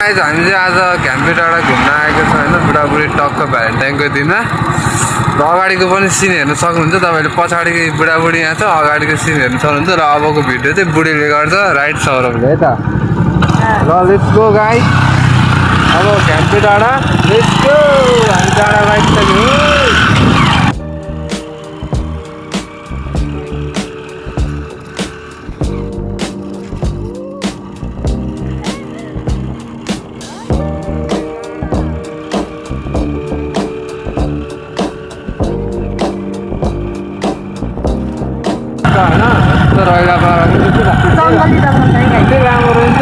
Guys हामी चाहिँ आज घ्याम्पे डाँडा घुम्न आएको छ होइन, बुढाबुढी टक्क भ्यालेन्टाइनको दिनमा। र अगाडिको पनि सिन हेर्न सक्नुहुन्छ तपाईँले। पछाडिको बुढाबुढी यहाँ छ, अगाडिको सिन हेर्न सक्नुहुन्छ। र अबको भिडियो चाहिँ बुढीले गर्छ, राइट सौरभले है त। ल लेट्स गो गाइज, अब घ्याम्पे डाँडा लेट्स गो। हामी डाँडा लागिसक्यो। रैला राम्रो रहेछ।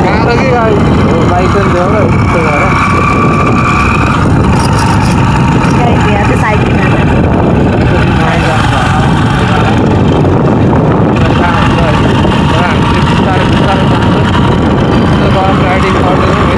गाह्रो कि बाइक पनि देऊ न यस्तो राइडिङ गर्दैन है।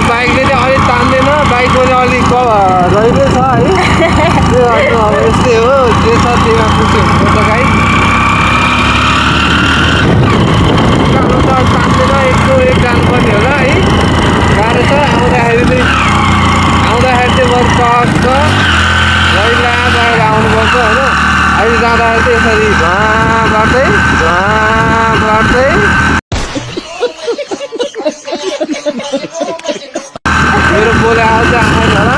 बाइकले चाहिँ अलिक तान्दैन, बाइक पनि अलिक रहिँदै छ है। त्यो अब यस्तै हो, जे छ त्यहीमा पुग्यो हुन्छ गाई। तान्दैन, एक जानुपर्ने होला है। गाह्रो छ। आउँदाखेरि चाहिँ बरु कस्ट रैला भएर आउनुपर्छ होइन। अहिले जाँदाखेरि चाहिँ यसरी गर्दै मेरो बोले आउँछ आउँछ होला।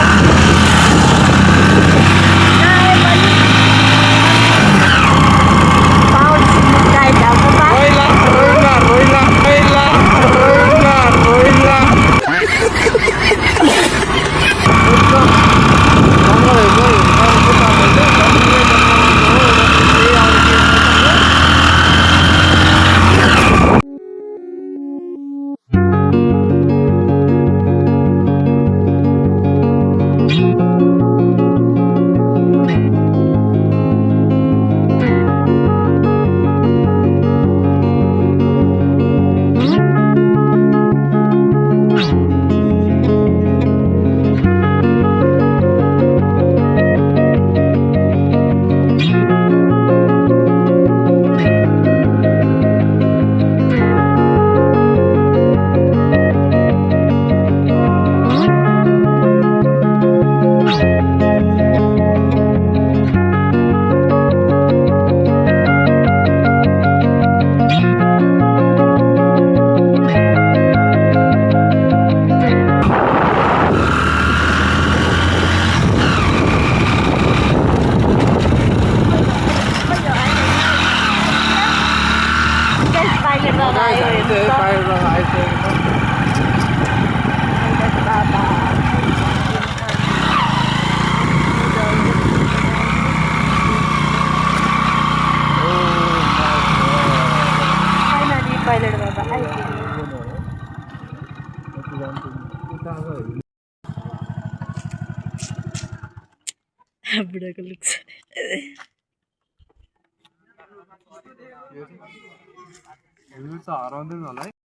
बुढाको लुक्स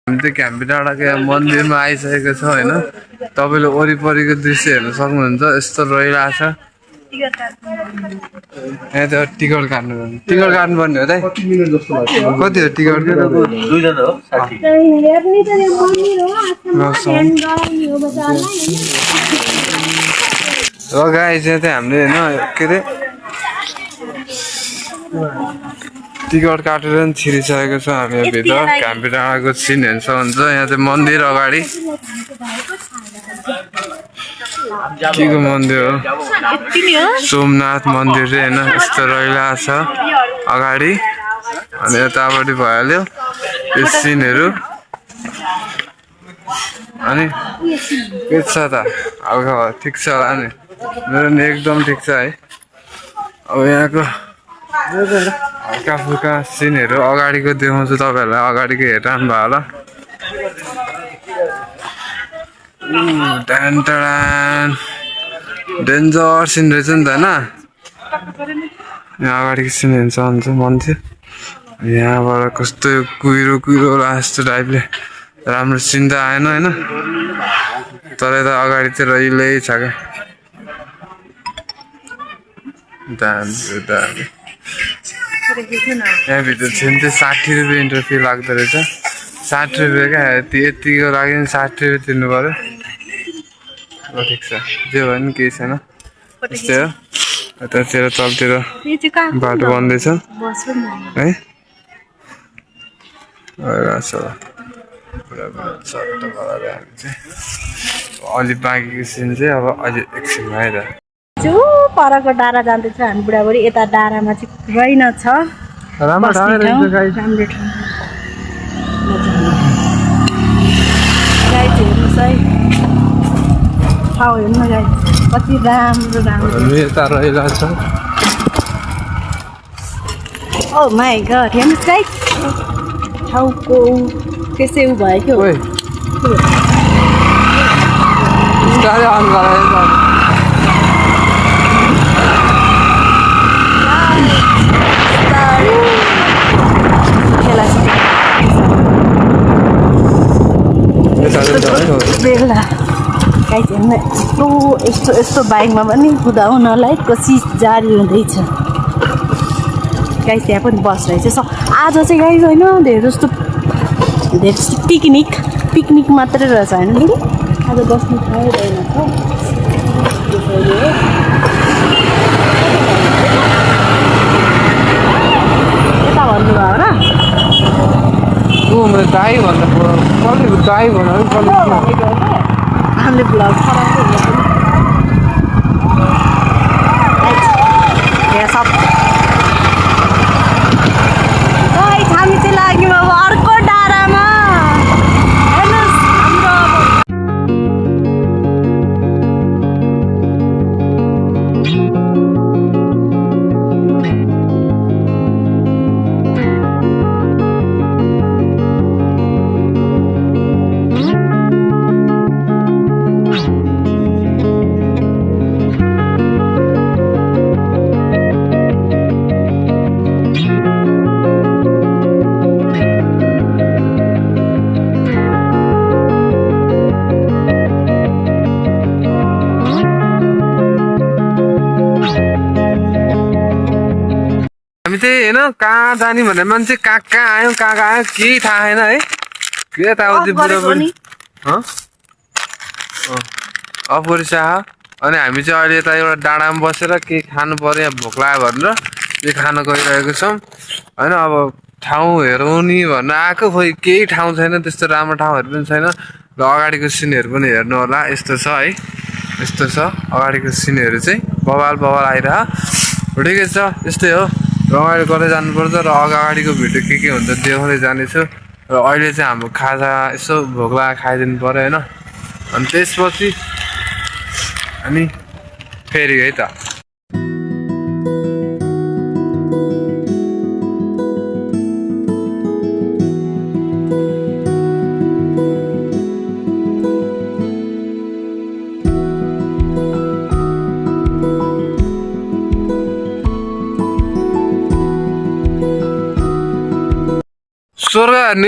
हामी चाहिँ घ्याम्पे डाँडाको मन्दिरमा आइसकेको छ होइन। तपाईँले वरिपरिको दृश्य हेर्न सक्नुहुन्छ। यस्तो रहिरहेको छ। यहाँ त टिकट काट्नुपर्ने हो त। कति हो टिकट? र गाई चाहिँ हामीले होइन के अरे टिकट काटेर पनि छिरिसकेको छ हामी भित्र। घ्याम्पे डाँडाको सिन हेर्न सक्नुहुन्छ। यहाँ चाहिँ मन्दिर अगाडि के को मन्दिर हो? सोमनाथ मन्दिर चाहिँ होइन। यस्तो रहिला छ अगाडि। अनि यतापट्टि भइहाल्यो यो सिनहरू। अनि के छ त? हल्का ठिक छ होला नि? मेरो नि एकदम ठिक छ है। अब यहाँको हल्का फुल्का सिनहरू अगाडिको देखाउँछु तपाईँहरूलाई। अगाडिको हेरिरहनु भयो होला। डेन्जर सिन रहेछ नि त होइन। यहाँ अगाडिको सिन हेर्न सक्नुहुन्छ मन्दिर। यहाँबाट कस्तो कुहिरो कुहिरो जस्तो टाइपले राम्रो सिन त आएन होइन तर यता अगाडि चाहिँ रहिल्लै छ क्या यहाँभित्र चाहिँ 60 रुपियाँ इन्ट्री फी लाग्दो रहेछ 60 रुपियाँ क्या यतिको लागि 60 रुपियाँ तिर्नु पर्यो ठिक छ जे भयो नि केही छैन त्यस्तै हो यतातिर तलतिर बाटो बन्दैछ है अलि बाँकीको सिन चाहिँ अब अलि एकछिनमा है त परको डाँडा जाँदैछ हामी बुढाबुढी यता डाँडामा चाहिँ रहेन छ राम्रो ठाउँ राम्रो ठाउँ गाई हेर्नुहोस् है ठाउँ हेर्नु गाई कति राम्रो राम्रो यता रहेको छ ओ माई गड हेर्नुहोस् गाई ठाउँको त्यसै उ भयो क्या अन गरायो बेला गाई हेर्नु यस्तो बाइकमा पनि कुदाउनलाई कोसिस जारी हुँदैछ गाई त्यहाँ पनि बस रहेछ आज चाहिँ गाई होइन धेरै जस्तो पिकनिक मात्रै रहेछ होइन दिदी आज बस्नु पाइँदैन छ यता भन्नुभयो र दाई भन्दा दाई हामीले भ्लग चलाउँदै सब हामी चाहिँ लाग्यौँ अब अर्को डाँडामा हेर्नुहोस् हाम्रो हामी चाहिँ होइन कहाँ जाने भनेर मान्छे कहाँ आयो केही थाहा छैन है के यताउति बुढाबुढी अफगरी चाह अनि हामी चाहिँ अहिले यता एउटा डाँडामा बसेर केही खानु पर्यो यहाँ भोक लाग्यो भनेर के खान गइरहेको छौँ होइन अब ठाउँ हेरौँ नि भन्न आएको खोइ केही ठाउँ छैन त्यस्तो राम्रो ठाउँहरू पनि छैन र अगाडिको सिनहरू पनि हेर्नु होला यस्तो छ है यस्तो छ अगाडिको सिनहरू चाहिँ बवाल आइरह ठिकै छ यस्तै हो रमाइलो गर्दै जानुपर्छ र अगाडिको भिडियो के हुन्छ देखाउँदै जानेछु र अहिले चाहिँ हाम्रो खाजा यसो भोक लागेर खाइदिनु पऱ्यो होइन अनि त्यसपछि अनि फेरि है त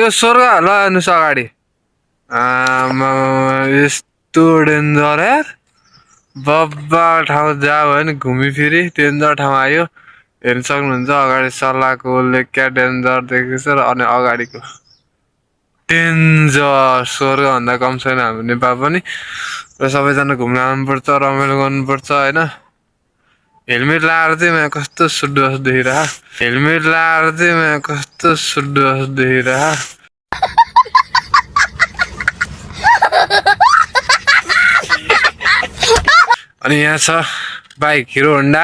स्वर्ग ल हेर्नुहोस् अगाडि यस्तो डेन्जर यार बब्बा ठाउँ जहाँ भयो नि घुमिफिरी डेन्जर ठाउँ आयो हेर्नु सक्नुहुन्छ अगाडि सल्लाहको लेक क्या डेन्जर देखेको छ र अनि अगाडिको डेन्जर स्वर्गभन्दा कम छैन हाम्रो नेपाल पनि र सबैजना घुम्न आउनुपर्छ रमाइलो गर्नुपर्छ होइन हेलमेट लाएर चाहिँ म कस्तो सुड्डुस देखिरह अनि यहाँ छ bike hero Honda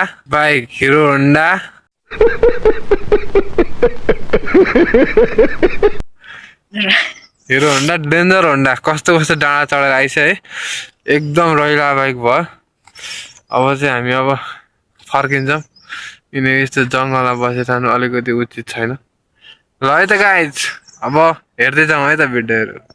danger Honda कस्तो डाँडा चढेर आइस है एकदम रहिला बाइक भयो अब चाहिँ हामी अब फर्किन्छौँ किनकि यस्तो जङ्गलमा बसिरहनु अलिकति उचित छैन ल है त गाइज अब हेर्दै जाउँ है त भिडियोहरू